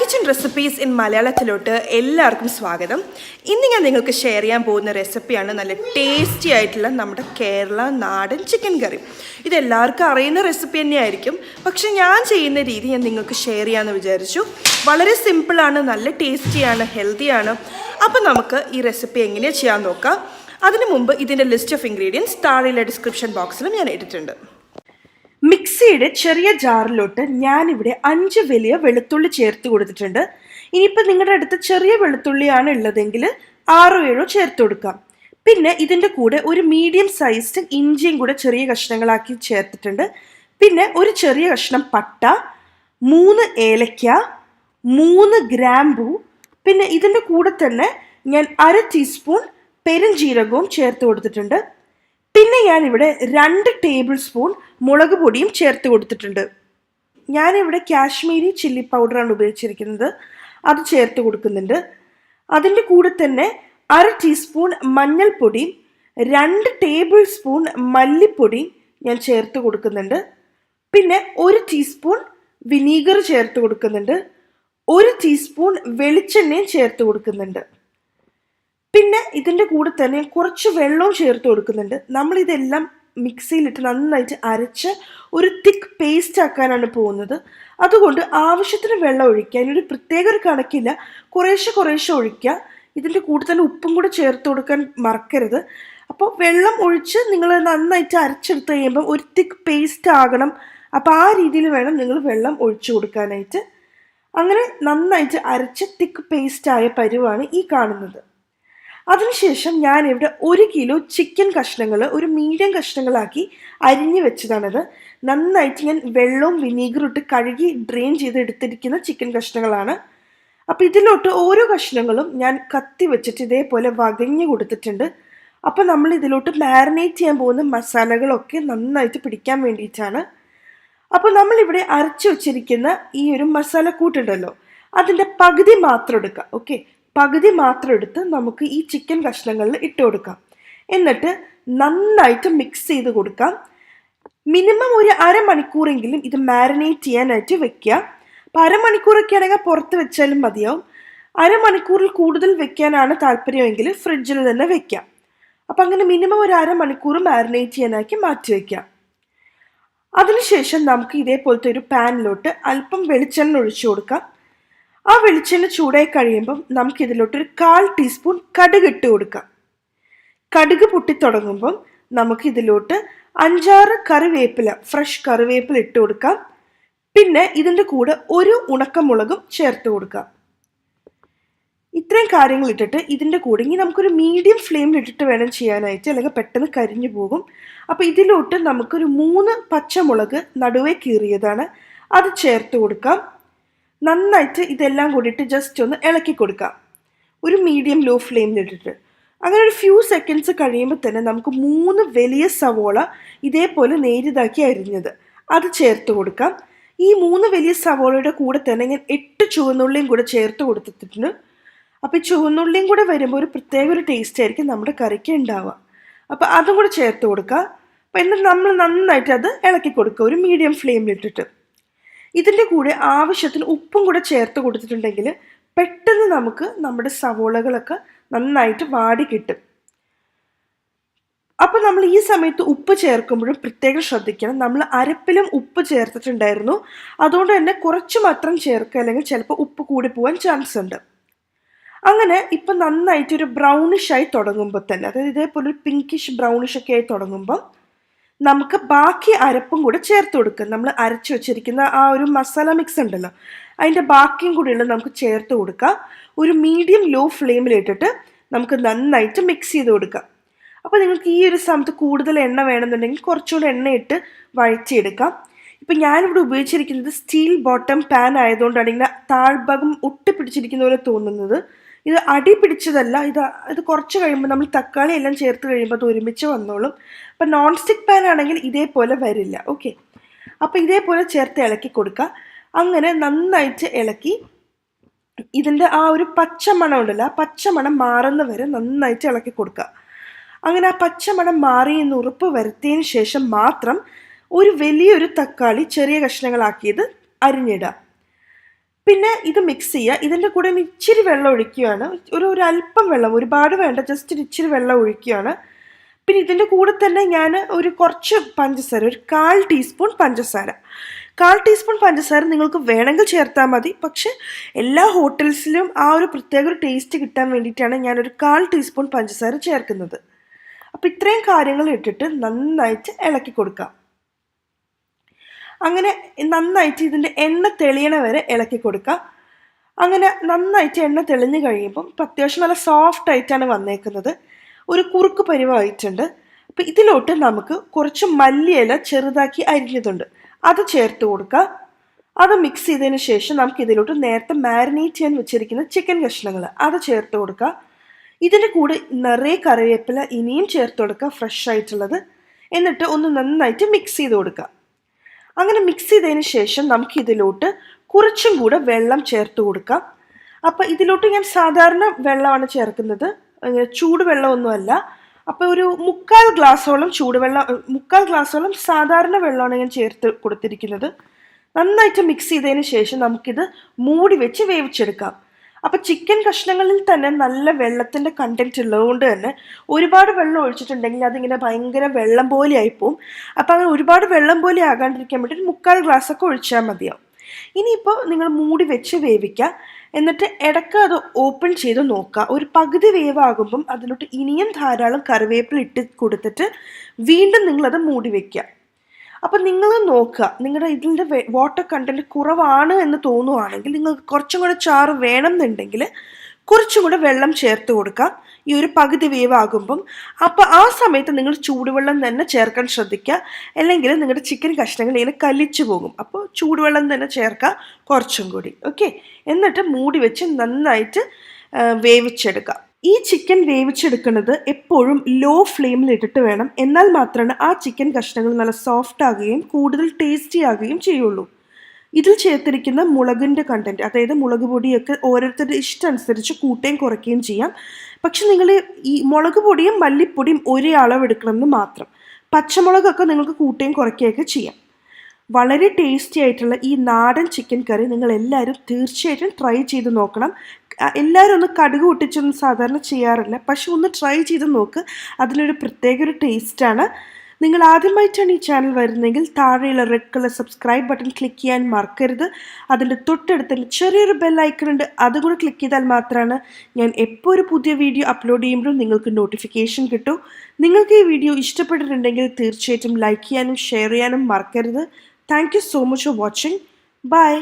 Kitchen recipes in മലയാളത്തിലോട്ട് എല്ലാവർക്കും സ്വാഗതം. ഇന്ന് ഞാൻ നിങ്ങൾക്ക് ഷെയർ ചെയ്യാൻ പോകുന്ന റെസിപ്പിയാണ് നല്ല ടേസ്റ്റി ആയിട്ടുള്ള നമ്മുടെ കേരള നാടൻ ചിക്കൻ കറി. ഇതെല്ലാവർക്കും അറിയുന്ന റെസിപ്പി തന്നെയായിരിക്കും, പക്ഷെ ഞാൻ ചെയ്യുന്ന രീതി ഞാൻ നിങ്ങൾക്ക് ഷെയർ ചെയ്യാമെന്ന് വിചാരിച്ചു. വളരെ സിമ്പിളാണ്, നല്ല ടേസ്റ്റിയാണ്, ഹെൽത്തിയാണ്. അപ്പം നമുക്ക് ഈ റെസിപ്പി എങ്ങനെയാണ് ചെയ്യാൻ നോക്കാം. അതിനു മുമ്പ് ഇതിൻ്റെ ലിസ്റ്റ് ഓഫ് ഇൻഗ്രീഡിയൻസ് താഴെയുള്ള ഡിസ്ക്രിപ്ഷൻ ബോക്സിലും ഞാൻ ഇട്ടിട്ടുണ്ട്. മിക്സിയുടെ ചെറിയ ജാറിലോട്ട് ഞാനിവിടെ 5 വലിയ വെളുത്തുള്ളി ചേർത്ത് കൊടുത്തിട്ടുണ്ട്. ഇനിയിപ്പോൾ നിങ്ങളുടെ അടുത്ത് ചെറിയ വെളുത്തുള്ളിയാണ് ഉള്ളതെങ്കിൽ 6-7 ചേർത്ത് കൊടുക്കാം. പിന്നെ ഇതിൻ്റെ കൂടെ ഒരു മീഡിയം സൈസ്ഡ് ഇഞ്ചിയും കൂടെ ചെറിയ കഷ്ണങ്ങളാക്കി ചേർത്തിട്ടുണ്ട്. പിന്നെ ഒരു ചെറിയ കഷ്ണം പട്ട, 3 ഏലക്ക, 3 ഗ്രാമ്പൂ, പിന്നെ ഇതിൻ്റെ കൂടെ തന്നെ ഞാൻ 1/2 ടീസ്പൂൺ പെരുംജീരകവും ചേർത്ത് കൊടുത്തിട്ടുണ്ട്. പിന്നെ ഞാനിവിടെ 2 ടേബിൾ സ്പൂൺ മുളക് പൊടിയും ചേർത്ത് കൊടുത്തിട്ടുണ്ട്. ഞാനിവിടെ കാശ്മീരി ചില്ലി പൗഡറാണ് ഉപയോഗിച്ചിരിക്കുന്നത്, അത് ചേർത്ത് കൊടുക്കുന്നുണ്ട്. അതിൻ്റെ കൂടെ തന്നെ 1/2 ടീസ്പൂൺ മഞ്ഞൾപ്പൊടിയും 2 ടേബിൾ സ്പൂൺ മല്ലിപ്പൊടിയും ഞാൻ ചേർത്ത് കൊടുക്കുന്നുണ്ട്. പിന്നെ 1 ടീസ്പൂൺ വിനീഗർ ചേർത്ത് കൊടുക്കുന്നുണ്ട്. 1 ടീസ്പൂൺ വെളിച്ചെണ്ണയും ചേർത്ത് കൊടുക്കുന്നുണ്ട്. പിന്നെ ഇതിൻ്റെ കൂടെ തന്നെ കുറച്ച് വെള്ളവും ചേർത്ത് കൊടുക്കുന്നുണ്ട്. നമ്മളിതെല്ലാം മിക്സിയിലിട്ട് നന്നായിട്ട് അരച്ച് ഒരു തിക്ക് പേസ്റ്റ് ആക്കാനാണ് പോകുന്നത്. അതുകൊണ്ട് ആവശ്യത്തിന് വെള്ളം ഒഴിക്കുക. അതിനൊരു പ്രത്യേക ഒരു കണക്കില്ല, കുറേശ്ശെ ഒഴിക്കുക. ഇതിൻ്റെ കൂടെ തന്നെ ഉപ്പും കൂടെ ചേർത്ത് കൊടുക്കാൻ മറക്കരുത്. അപ്പോൾ വെള്ളം ഒഴിച്ച് നിങ്ങൾ നന്നായിട്ട് അരച്ചെടുത്ത് കഴിയുമ്പോൾ ഒരു തിക്ക് പേസ്റ്റ് ആകണം. അപ്പോൾ ആ രീതിയിൽ വേണം നിങ്ങൾ വെള്ളം ഒഴിച്ചു കൊടുക്കാനായിട്ട്. അങ്ങനെ നന്നായിട്ട് അരച്ച് തിക്ക് പേസ്റ്റായ പരുവാണ് ഈ കാണുന്നത്. അതിനുശേഷം ഞാനിവിടെ 1 കിലോ ചിക്കൻ കഷ്ണങ്ങൾ ഒരു മീഡിയം കഷ്ണങ്ങളാക്കി അരിഞ്ഞ് വെച്ചതാണത്. നന്നായിട്ട് ഞാൻ വെള്ളവും വിനീഗറും ഇട്ട് കഴുകി ഡ്രെയിൻ ചെയ്ത് എടുത്തിരിക്കുന്ന ചിക്കൻ കഷ്ണങ്ങളാണ്. അപ്പോൾ ഇതിലോട്ട് ഓരോ കഷ്ണങ്ങളും ഞാൻ കത്തി വെച്ചിട്ട് ഇതേപോലെ വകഞ്ഞ് കൊടുത്തിട്ടുണ്ട്. അപ്പോൾ നമ്മൾ ഇതിലോട്ട് മാരിനേറ്റ് ചെയ്യാൻ പോകുന്ന മസാലകളൊക്കെ നന്നായിട്ട് പിടിക്കാൻ വേണ്ടിയിട്ടാണ്. അപ്പോൾ നമ്മളിവിടെ അരച്ച് വെച്ചിരിക്കുന്ന ഈ ഒരു മസാലക്കൂട്ടുണ്ടല്ലോ, അതിൻ്റെ പകുതി മാത്രം എടുക്കാം. ഓക്കെ, പകുതി മാത്രം എടുത്ത് നമുക്ക് ഈ ചിക്കൻ കഷ്ണങ്ങളിൽ ഇട്ട് കൊടുക്കാം. എന്നിട്ട് നന്നായിട്ട് മിക്സ് ചെയ്ത് കൊടുക്കാം. മിനിമം ഒരു അരമണിക്കൂറെങ്കിലും ഇത് മാരിനേറ്റ് ചെയ്യാനായിട്ട് വെക്കുക. അപ്പോൾ അരമണിക്കൂറൊക്കെ ആണെങ്കിൽ പുറത്ത് വെച്ചാലും മതിയാവും. അരമണിക്കൂറിൽ കൂടുതൽ വെക്കാനാണ് താല്പര്യമെങ്കിൽ ഫ്രിഡ്ജിൽ തന്നെ വെക്കാം. അപ്പം അങ്ങനെ മിനിമം ഒരു അരമണിക്കൂർ മാരിനേറ്റ് ചെയ്യാനാക്കി മാറ്റി വയ്ക്കാം. അതിനുശേഷം നമുക്ക് ഇതേപോലത്തെ ഒരു പാനിലോട്ട് അല്പം വെളിച്ചെണ്ണ ഒഴിച്ചു കൊടുക്കാം. ആ വെളിച്ചെണ്ണ ചൂടായി കഴിയുമ്പം നമുക്കിതിലോട്ടൊരു 1/4 ടീസ്പൂൺ കടുക് ഇട്ട് കൊടുക്കാം. കടുക് പൊട്ടിത്തുടങ്ങുമ്പം നമുക്കിതിലോട്ട് 5-6 കറിവേപ്പില, ഫ്രഷ് കറിവേപ്പില ഇട്ട് കൊടുക്കാം. പിന്നെ ഇതിൻ്റെ കൂടെ ഒരു ഉണക്കമുളകും ചേർത്ത് കൊടുക്കാം. ഇത്രയും കാര്യങ്ങൾ ഇട്ടിട്ട് ഇതിൻ്റെ കൂടെ ഇനി നമുക്കൊരു മീഡിയം ഫ്ലെയിമിൽ ഇട്ടിട്ട് വേണം ചെയ്യാനായിട്ട്, അല്ലെങ്കിൽ പെട്ടെന്ന് കരിഞ്ഞു പോകും. അപ്പോൾ ഇതിലോട്ട് നമുക്കൊരു 3 പച്ചമുളക് നടുവേ കീറിയതാണ്, അത് ചേർത്ത് കൊടുക്കാം. നന്നായിട്ട് ഇതെല്ലാം കൂടിയിട്ട് ജസ്റ്റ് ഒന്ന് ഇളക്കി കൊടുക്കാം, ഒരു മീഡിയം ലോ ഫ്ലെയിമിലിട്ടിട്ട്. അങ്ങനെ ഒരു ഫ്യൂ സെക്കൻഡ്സ് കഴിയുമ്പോൾ തന്നെ നമുക്ക് 3 വലിയ സവോള ഇതേപോലെ നേരിയതാക്കി അരിഞ്ഞത് അത് ചേർത്ത് കൊടുക്കാം. ഈ 3 വലിയ സവോളയുടെ കൂടെ തന്നെ ഞാൻ 8 ചുവന്നുള്ളിയും കൂടെ ചേർത്ത് കൊടുത്തിട്ടുണ്ട്. അപ്പോൾ ഈ ചുവന്നുള്ളിയും കൂടെ വരുമ്പോൾ ഒരു പ്രത്യേക ഒരു ടേസ്റ്റ് ആയിരിക്കും നമ്മുടെ കറിക്ക് ഉണ്ടാവുക. അപ്പോൾ അതും കൂടെ ചേർത്ത് കൊടുക്കുക. അപ്പോൾ എന്നിട്ട് നമ്മൾ നന്നായിട്ട് അത് ഇളക്കി കൊടുക്കുക, ഒരു മീഡിയം ഫ്ലെയിമിലിട്ടിട്ട്. ഇതിൻ്റെ കൂടെ ആവശ്യത്തിന് ഉപ്പും കൂടെ ചേർത്ത് കൊടുത്തിട്ടുണ്ടെങ്കിൽ പെട്ടെന്ന് നമുക്ക് നമ്മുടെ സവോളകളൊക്കെ നന്നായിട്ട് വാടി കിട്ടും. അപ്പോൾ നമ്മൾ ഈ സമയത്ത് ഉപ്പ് ചേർക്കുമ്പോഴും പ്രത്യേകം ശ്രദ്ധിക്കണം. നമ്മൾ അരപ്പിലും ഉപ്പ് ചേർത്തിട്ടുണ്ടായിരുന്നു, അതുകൊണ്ട് തന്നെ കുറച്ച് മാത്രം ചേർക്കുക, അല്ലെങ്കിൽ ചിലപ്പോൾ ഉപ്പ് കൂടി പോകാൻ ചാൻസ് ഉണ്ട്. അങ്ങനെ ഇപ്പം നന്നായിട്ടൊരു ബ്രൗണിഷ് ആയി തുടങ്ങുമ്പോൾ തന്നെ, അതായത് ഇതേപോലെ ഒരു പിങ്കിഷ് ബ്രൗണിഷ് ഒക്കെ ആയി തുടങ്ങുമ്പം നമുക്ക് ബാക്കി അരപ്പും കൂടെ ചേർത്ത് കൊടുക്കുക. നമ്മൾ അരച്ച് വെച്ചിരിക്കുന്ന ആ ഒരു മസാല മിക്സ് ഉണ്ടല്ലോ, അതിൻ്റെ ബാക്കിയും കൂടെയുള്ള നമുക്ക് ചേർത്ത് കൊടുക്കാം. ഒരു മീഡിയം ലോ ഫ്ലെയിമിലിട്ടിട്ട് നമുക്ക് നന്നായിട്ട് മിക്സ് ചെയ്ത് കൊടുക്കാം. അപ്പോൾ നിങ്ങൾക്ക് ഈ ഒരു സമയത്ത് കൂടുതൽ എണ്ണ വേണമെന്നുണ്ടെങ്കിൽ കുറച്ചുകൂടെ എണ്ണയിട്ട് വഴറ്റിയെടുക്കാം. ഇപ്പം ഞാനിവിടെ ഉപയോഗിച്ചിരിക്കുന്നത് സ്റ്റീൽ ബോട്ടം പാൻ ആയതുകൊണ്ടാണ് ഇങ്ങനെ താഴ്ഭാഗം ഒട്ടിപ്പിടിച്ചിരിക്കുന്ന പോലെ തോന്നുന്നത്. ഇത് അടി പിടിച്ചതല്ല, ഇത് കുറച്ച് കഴിയുമ്പോൾ നമ്മൾ തക്കാളി എല്ലാം ചേർത്ത് കഴിയുമ്പോൾ അത് ഒരുമിച്ച് വന്നോളും. അപ്പം നോൺ സ്റ്റിക്ക് പാൻ ആണെങ്കിൽ ഇതേപോലെ വരില്ല. ഓക്കെ, അപ്പോൾ ഇതേപോലെ ചേർത്ത് ഇളക്കി കൊടുക്കുക. അങ്ങനെ നന്നായിട്ട് ഇളക്കി ഇതിൻ്റെ ആ ഒരു പച്ചമണം ഉണ്ടല്ലോ, ആ പച്ചമണം മാറുന്ന വരെ നന്നായിട്ട് ഇളക്കി കൊടുക്കുക. അങ്ങനെ ആ പച്ചമണം മാറി എന്ന് ഉറപ്പ് വരുത്തിയതിന് ശേഷം മാത്രം ഒരു വലിയൊരു തക്കാളി ചെറിയ കഷ്ണങ്ങളാക്കിയത് അരിഞ്ഞിടുക. പിന്നെ ഇത് മിക്സ് ചെയ്യുക. ഇതിൻ്റെ കൂടെ ഇച്ചിരി വെള്ളം ഒഴിക്കുകയാണ്. ഒരു അല്പം വെള്ളം, ഒരുപാട് വേണ്ട, ജസ്റ്റ് ഇച്ചിരി വെള്ളം ഒഴിക്കുകയാണ്. പിന്നെ ഇതിൻ്റെ കൂടെ തന്നെ ഞാൻ കുറച്ച് പഞ്ചസാര, ഒരു 1/4 ടീസ്പൂൺ പഞ്ചസാര. 1/4 ടീസ്പൂൺ പഞ്ചസാര നിങ്ങൾക്ക് വേണമെങ്കിൽ ചേർത്താൽ മതി. പക്ഷെ എല്ലാ ഹോട്ടൽസിലും ആ ഒരു പ്രത്യേക ഒരു ടേസ്റ്റ് കിട്ടാൻ വേണ്ടിയിട്ടാണ് ഞാനൊരു 1/4 ടീസ്പൂൺ പഞ്ചസാര ചേർക്കുന്നത്. അപ്പോൾ ഇത്രയും കാര്യങ്ങൾ ഇട്ടിട്ട് നന്നായിട്ട് ഇളക്കി കൊടുക്കാം. അങ്ങനെ നന്നായിട്ട് ഇതിൻ്റെ എണ്ണ തെളിയണ വരെ ഇളക്കി കൊടുക്കാം. അങ്ങനെ നന്നായിട്ട് എണ്ണ തെളിഞ്ഞ് കഴിയുമ്പം ഇപ്പം അത്യാവശ്യം നല്ല സോഫ്റ്റ് ആയിട്ടാണ് വന്നേക്കുന്നത്. ഒരു കുറുക്ക് പരിവായിട്ടുണ്ട്. അപ്പം ഇതിലോട്ട് നമുക്ക് കുറച്ച് മല്ലിയില ചെറുതാക്കി അരിഞ്ഞതുണ്ട്, അത് ചേർത്ത് കൊടുക്കുക. അത് മിക്സ് ചെയ്തതിന് ശേഷം നമുക്ക് ഇതിലോട്ട് നേരത്തെ മാരിനേറ്റ് ചെയ്യാൻ വെച്ചിരിക്കുന്ന ചിക്കൻ കഷ്ണങ്ങൾ അത് ചേർത്ത് കൊടുക്കുക. ഇതിൻ്റെ കൂടെ നിറയെ കറിവേപ്പില ഇനിയും ചേർത്ത് കൊടുക്കുക, ഫ്രഷ് ആയിട്ടുള്ളത്. എന്നിട്ട് ഒന്ന് നന്നായിട്ട് മിക്സ് ചെയ്ത് കൊടുക്കുക. അങ്ങനെ മിക്സ് ചെയ്തതിന് ശേഷം നമുക്ക് ഇതിലോട്ട് കുറച്ചും കൂടെ വെള്ളം ചേർത്ത് കൊടുക്കാം. അപ്പം ഇതിലോട്ട് ഞാൻ സാധാരണ വെള്ളമാണ് ചേർക്കുന്നത്, ചൂടുവെള്ളമൊന്നുമല്ല. അപ്പോൾ ഒരു 1/4 ഗ്ലാസോളം ചൂടുവെള്ളം, 1/4 ഗ്ലാസോളം സാധാരണ വെള്ളമാണ് ഞാൻ ചേർത്ത് കൊടുത്തിരിക്കുന്നത്. നന്നായിട്ട് മിക്സ് ചെയ്തതിന് ശേഷം നമുക്കിത് മൂടി വെച്ച് വേവിച്ചെടുക്കാം. അപ്പം ചിക്കൻ കഷ്ണങ്ങളിൽ തന്നെ നല്ല വെള്ളത്തിൻ്റെ കണ്ടൻറ്റ് ഉള്ളതുകൊണ്ട് തന്നെ ഒരുപാട് വെള്ളം ഒഴിച്ചിട്ടുണ്ടെങ്കിൽ അതിങ്ങനെ ഭയങ്കര വെള്ളം പോലെ ആയിപ്പോവും. അപ്പം അങ്ങനെ ഒരുപാട് വെള്ളം പോലെ ആകാണ്ടിരിക്കാൻ വേണ്ടി 1/4 ഗ്ലാസ്സൊക്കെ ഒഴിച്ചാൽ മതിയാവും. ഇനിയിപ്പോൾ നിങ്ങൾ മൂടി വെച്ച് വേവിക്കുക. എന്നിട്ട് ഇടയ്ക്ക് അത് ഓപ്പൺ ചെയ്ത് നോക്കുക. ഒരു പകുതി വേവാകുമ്പം അതിലോട്ട് ഇനിയും ധാരാളം കറിവേപ്പില ഇട്ട് കൊടുത്തിട്ട് വീണ്ടും നിങ്ങളത് മൂടി വയ്ക്കുക. അപ്പം നിങ്ങൾ നോക്കുക, നിങ്ങളുടെ ഇതിൻ്റെ വാട്ടർ കണ്ടൻറ്റ് കുറവാണ് എന്ന് തോന്നുവാണെങ്കിൽ നിങ്ങൾക്ക് കുറച്ചും കൂടെ ചാറ് വേണമെന്നുണ്ടെങ്കിൽ കുറച്ചും കൂടെ വെള്ളം ചേർത്ത് കൊടുക്കുക ഈ ഒരു പകുതി വേവാകുമ്പം. അപ്പോൾ ആ സമയത്ത് നിങ്ങൾ ചൂടുവെള്ളം തന്നെ ചേർക്കാൻ ശ്രദ്ധിക്കുക, അല്ലെങ്കിൽ നിങ്ങളുടെ ചിക്കൻ കഷ്ണങ്ങൾ ഇങ്ങനെ കലിച്ചു പോകും. അപ്പോൾ ചൂടുവെള്ളം തന്നെ ചേർക്കുക കുറച്ചും കൂടി. ഓക്കെ, എന്നിട്ട് മൂടി വെച്ച് നന്നായിട്ട് വേവിച്ചെടുക്കുക. ഈ ചിക്കൻ വേവിച്ചെടുക്കുന്നത് എപ്പോഴും ലോ ഫ്ലെയിമിൽ ഇട്ടിട്ട് വേണം. എന്നാൽ മാത്രമാണ് ആ ചിക്കൻ കഷ്ണങ്ങൾ നല്ല സോഫ്റ്റ് ആകുകയും കൂടുതൽ ടേസ്റ്റി ആകുകയും ചെയ്യുള്ളൂ. ഇതിൽ ചേർത്തിരിക്കുന്ന മുളകിൻ്റെ കണ്ടൻറ്റ്, അതായത് മുളക് പൊടിയൊക്കെ ഓരോരുത്തരുടെ ഇഷ്ടം അനുസരിച്ച് കൂട്ടുകയും കുറയ്ക്കുകയും ചെയ്യാം. പക്ഷെ നിങ്ങൾ ഈ മുളക് പൊടിയും മല്ലിപ്പൊടിയും ഒരേ അളവെടുക്കണമെന്ന് മാത്രം. പച്ചമുളകൊക്കെ നിങ്ങൾക്ക് കൂട്ടുകയും കുറയ്ക്കുകയൊക്കെ ചെയ്യാം. വളരെ ടേസ്റ്റി ആയിട്ടുള്ള ഈ നാടൻ ചിക്കൻ കറി നിങ്ങൾ എല്ലാവരും തീർച്ചയായിട്ടും ട്രൈ ചെയ്ത് നോക്കണം. എല്ലാവരും ഒന്ന് കടുക് പൊട്ടിച്ചൊന്നും സാധാരണ ചെയ്യാറില്ല, പക്ഷെ ഒന്ന് ട്രൈ ചെയ്ത് നോക്ക്, അതിനൊരു പ്രത്യേക ഒരു ടേസ്റ്റാണ്. നിങ്ങൾ ആദ്യമായിട്ടാണ് ഈ ചാനൽ വരുന്നതെങ്കിൽ താഴെയുള്ള red colour subscribe button click ചെയ്യാൻ മറക്കരുത്. അതിൻ്റെ തൊട്ടടുത്ത് ചെറിയൊരു ബെൽ ഐക്കൺ ഉണ്ട്, അതുകൂടെ ക്ലിക്ക് ചെയ്താൽ മാത്രമാണ് ഞാൻ എപ്പോൾ ഒരു പുതിയ വീഡിയോ അപ്ലോഡ് ചെയ്യുമ്പോഴും നിങ്ങൾക്ക് നോട്ടിഫിക്കേഷൻ കിട്ടും. നിങ്ങൾക്ക് ഈ വീഡിയോ ഇഷ്ടപ്പെട്ടിട്ടുണ്ടെങ്കിൽ തീർച്ചയായിട്ടും ലൈക്ക് ചെയ്യാനും ഷെയർ ചെയ്യാനും മറക്കരുത്. Thank you so much for watching. By.